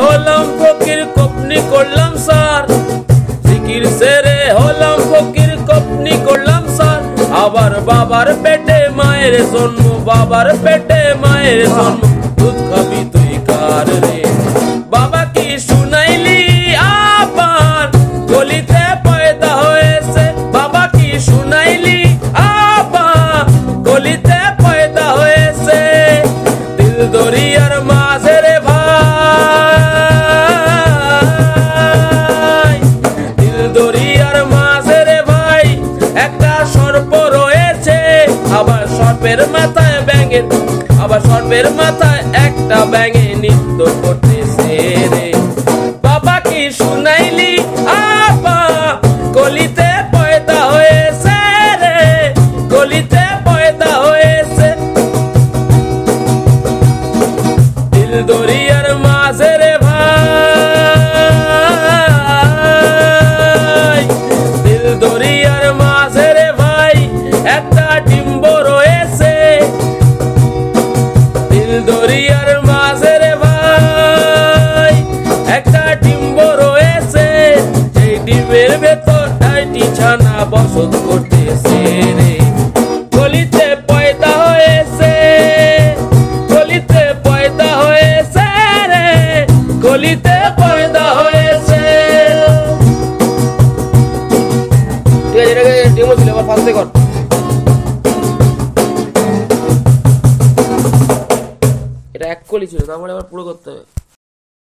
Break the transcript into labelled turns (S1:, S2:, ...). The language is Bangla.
S1: হলাম ফকির কপনি করলাম স্যার, জিকির সেরে হলাম ফকির কপনি করলাম স্যার। আবার বাবার পেটে মায়ের জন্ম, বাবার পেটে মায়ের জন্ম, দুধ খাবি তুই কার রে? বাবা কি শুনাইলি আবার গলিতে পয়দা হয়েছে, বাবা কি শুনাইলি আবার গলিতে পয়দা হয়েছে। দিল দরিয়ার মাঝে রে ভাই, দিল দরিয়ার মাঝে রে ভাই, একটা সর্প রয়েছে, আবার সর্পের মাথায় ব্যাঙের, আবার সর্পের মাথায় একটা ব্যাঙে নৃত্য করতেছে রে। বাবা কি শুনাইলি আপা গলিতে পয়দা হয়েছে রে, গলিতে পয়দা হয়েছে। দিল দরিয়ার মাঝে রে ভাই, দিল দরিয়ার মাঝে রে ভাই, একটা ডিম্ব রয়েছে। দিল দরিয়ার মাঝে রে ভাই, একটা ডিম্ব রয়েছে, এই ডিমের ভেতর ডাইটি ছানা বসত করতেছে রে। গলিতে পয়দা হয়েছে, গলিতে পয়দা হয়েছে রে, গলিতে পয়দা হয়েছে। ঠিক আছে, এটাকে ডিমো ছিল, আবার ফাঁসতে কর। এটা এক কলি ছিল, তারপরে আবার পুরো করতে হবে।